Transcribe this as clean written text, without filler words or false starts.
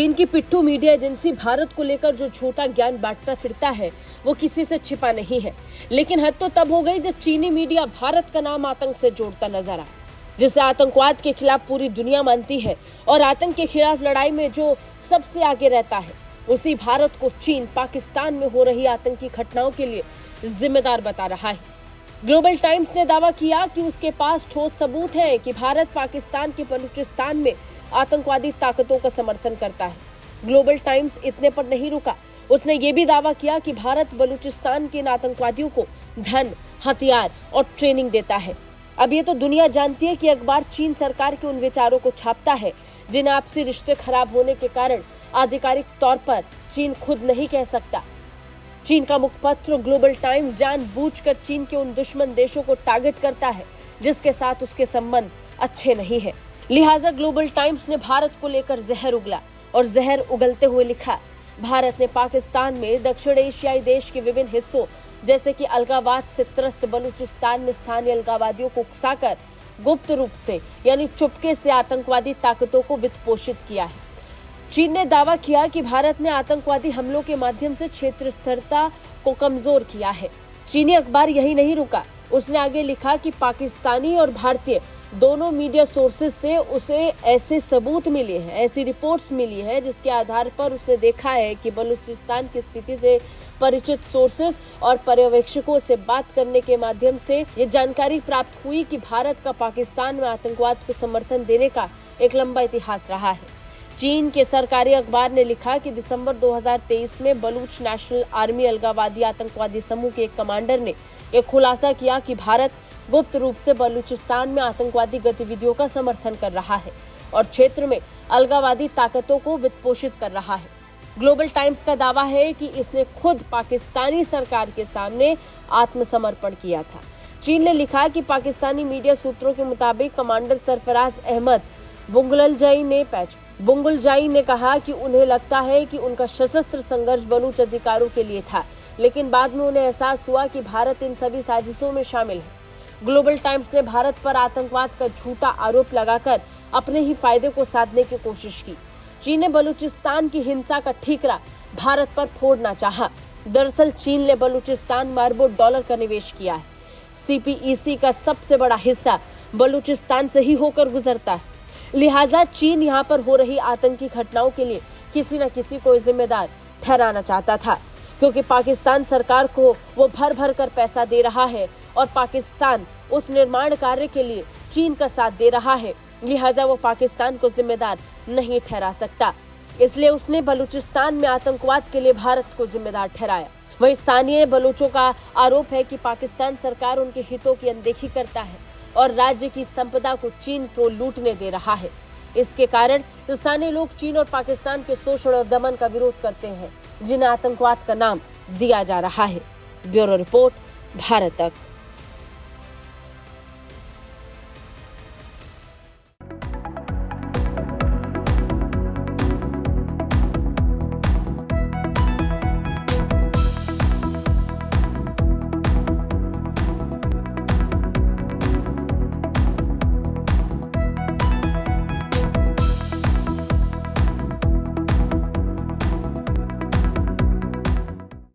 चीन की पिट्ठू मीडिया एजेंसी भारत को लेकर जो झूठा ज्ञान बांटता फिरता है वो किसी से छिपा नहीं है। लेकिन हद तो तब हो गई जब चीनी मीडिया भारत का नाम आतंक से जोड़ता नजर आया, जिसे आतंकवाद के खिलाफ पूरी दुनिया मानती है और आतंक के खिलाफ लड़ाई में जो सबसे आगे रहता है, उसी भारत को चीन पाकिस्तान में हो रही आतंकी घटनाओं के लिए जिम्मेदार बता रहा है। ग्लोबल टाइम्स ने दावा किया कि उसके पास ठोस सबूत है कि भारत पाकिस्तान के बलूचिस्तान में आतंकवादी ताकतों का समर्थन करता है। ग्लोबल टाइम्स इतने पर नहीं रुका, उसने ये भी दावा किया कि भारत बलूचिस्तान के इन आतंकवादियों को धन, हथियार और ट्रेनिंग देता है। अब ये तो दुनिया जानती है कि अखबार चीन सरकार के उन विचारों को छापता है जिन्हें आपसी रिश्ते खराब होने के कारण आधिकारिक तौर पर चीन खुद नहीं कह सकता। चीन का मुखपत्र ग्लोबल टाइम्स जानबूझकर चीन के उन दुश्मन देशों को टारगेट करता है जिसके साथ उसके संबंध अच्छे नहीं है। लिहाजा ग्लोबल टाइम्स ने भारत को लेकर जहर उगला और जहर उगलते हुए लिखा, भारत ने पाकिस्तान में दक्षिण एशियाई देश के विभिन्न हिस्सों जैसे कि अलगावाद से त्रस्त बलूचिस्तान में स्थानीय अलगावादियों को उकसाकर गुप्त रूप से यानी चुपके से आतंकवादी ताकतों को वित्त पोषित किया है। चीन ने दावा किया कि भारत ने आतंकवादी हमलों के माध्यम से क्षेत्र स्थिरता को कमजोर किया है। चीनी अखबार यही नहीं रुका, उसने आगे लिखा कि पाकिस्तानी और भारतीय दोनों मीडिया सोर्सेज से उसे ऐसे सबूत मिले हैं, ऐसी रिपोर्ट्स मिली हैं जिसके आधार पर उसने देखा है कि बलूचिस्तान की स्थिति से परिचित सोर्सेज और पर्यवेक्षकों से बात करने के माध्यम से ये जानकारी प्राप्त हुई कि भारत का पाकिस्तान में आतंकवाद को समर्थन देने का एक लंबा इतिहास रहा है। चीन के सरकारी अखबार ने लिखा कि दिसंबर 2023 में बलूच नेशनल आर्मी अलगावादी आतंकवादी समूह के एक कमांडर ने यह खुलासा किया कि भारत गुप्त रूप से बलूचिस्तान में आतंकवादी गतिविधियों का समर्थन कर रहा है और क्षेत्र में अलगावादी ताकतों को वित्त पोषित कर रहा है। ग्लोबल टाइम्स का दावा है कि इसने खुद पाकिस्तानी सरकार के सामने आत्मसमर्पण किया था। चीन ने लिखा कि पाकिस्तानी मीडिया सूत्रों के मुताबिक कमांडर सरफराज अहमद बुंगुलजाई ने कहा कि उन्हें लगता है कि उनका सशस्त्र संघर्ष बलूच अधिकारों के लिए था, लेकिन बाद में उन्हें एहसास हुआ कि भारत इन सभी साजिशों में शामिल है। ग्लोबल टाइम्स ने भारत पर आतंकवाद का झूठा आरोप लगाकर अपने ही फायदे को साधने की कोशिश की। चीन ने बलूचिस्तान की हिंसा का ठीकरा भारत पर फोड़ना चाहा। दरअसल चीन ने बलूचिस्तान में अरबों डॉलर का निवेश किया है। सीपीईसी का सबसे बड़ा हिस्सा बलूचिस्तान से ही होकर गुजरता है। लिहाजा चीन यहाँ पर हो रही आतंकी घटनाओं के लिए किसी न किसी को जिम्मेदार ठहराना चाहता था, क्योंकि पाकिस्तान सरकार को वो भर भर कर पैसा दे रहा है और पाकिस्तान उस निर्माण कार्य के लिए चीन का साथ दे रहा है। लिहाजा वो पाकिस्तान को जिम्मेदार नहीं ठहरा सकता, इसलिए उसने बलूचिस्तान में आतंकवाद के लिए भारत को जिम्मेदार ठहराया। वहीं स्थानीय बलूचों का आरोप है कि पाकिस्तान सरकार उनके हितों की अनदेखी करता है और राज्य की संपदा को चीन को लूटने दे रहा है। इसके कारण स्थानीय लोग चीन और पाकिस्तान के शोषण और दमन का विरोध करते हैं, जिन्हें आतंकवाद का नाम दिया जा रहा है। ब्यूरो रिपोर्ट, भारत तक।